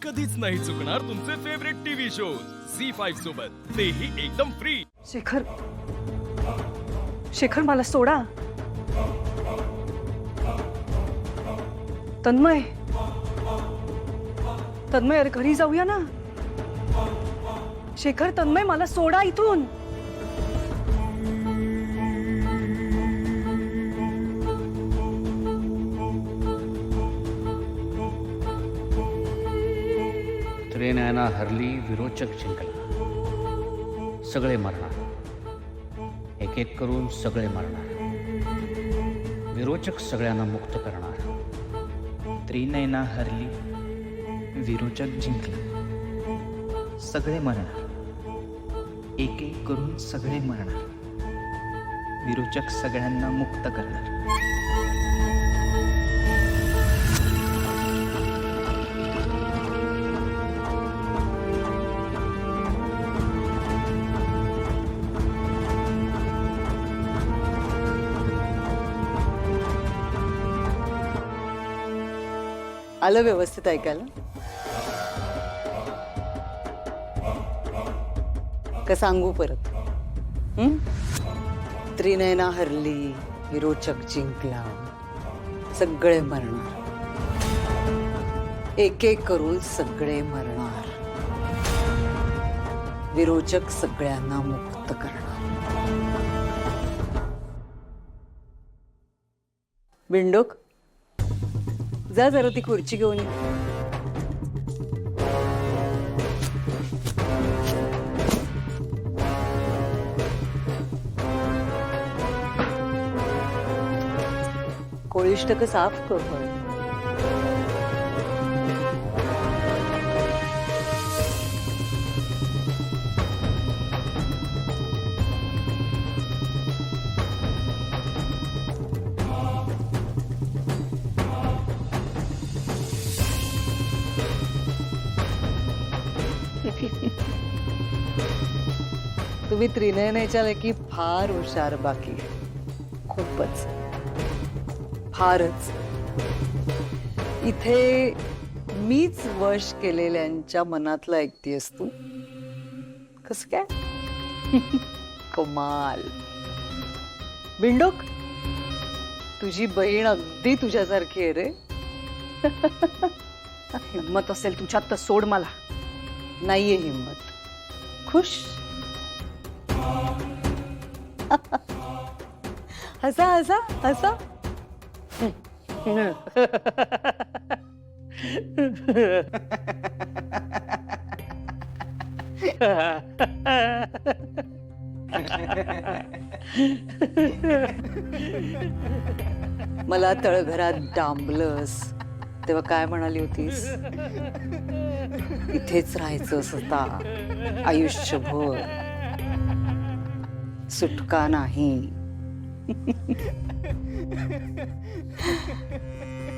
कधीच नाही चुकणार तुमचे फेवरेट टीव्ही शोज झी5 सोबत, तेही एकदम फ्री. शेखर, शेखर मला सोडा. तन्मय, तन्मय अरे घरी जाऊया ना. शेखर, तन्मय मला सोडा इथून. त्रिनयना हरली, विरोचक जिंकला. सगळे मरणार, एक एक करून सगळे मरणार. विरोचक सगळ्यांना मुक्त करणार. त्रिनयना हरली, विरोचक जिंकला. सगळे मरणार, एक एक करून सगळे मरणार. विरोचक सगळ्यांना मुक्त करणार. आलं व्यवस्थित ऐकायला? का सांगू परत? त्रिनयना हरली, विरोचक जिंकला. सगळे मरणार, एक एक करून सगळे मरणार. विरोचक सगळ्यांना मुक्त करणार. बिंडोक, जा जरा ती खुर्ची घेऊन ये. कोळिष्टक साफ कर. तुम्ही त्रिनयनेच्या लेकी फार हुशार. बाकी खूपच, फारच. इथे मीच वश केलेल्यांच्या मनातलं ऐकतेस तू. कस काय? कमाल. बिंडोक, तुझी बहीण अगदी तुझ्यासारखी आहे रे. हिम्मत असेल तुझ्यात तर सोड मला. नाहीये हिम्मत. खुश. हसा हसा हसा. मला तळघरात डांबलंस तेव्हा काय म्हणाली होतीस? इथेच राहायचं असता आयुष्यभर, सुटका नाही.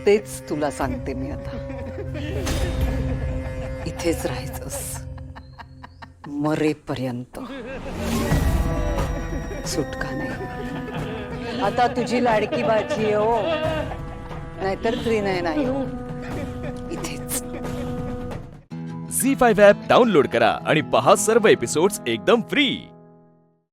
तेच तुला सांगते मी आता. इथेच राहायचंस मरेपर्यंत, सुटका नाही. आता तुझी लाडकी बाजी आहे हो, नाहीतर त्रिनयना येऊ. इथेच. झी5 ॲप डाउनलोड करा आणि पहा सर्व एपिसोड्स एकदम फ्री.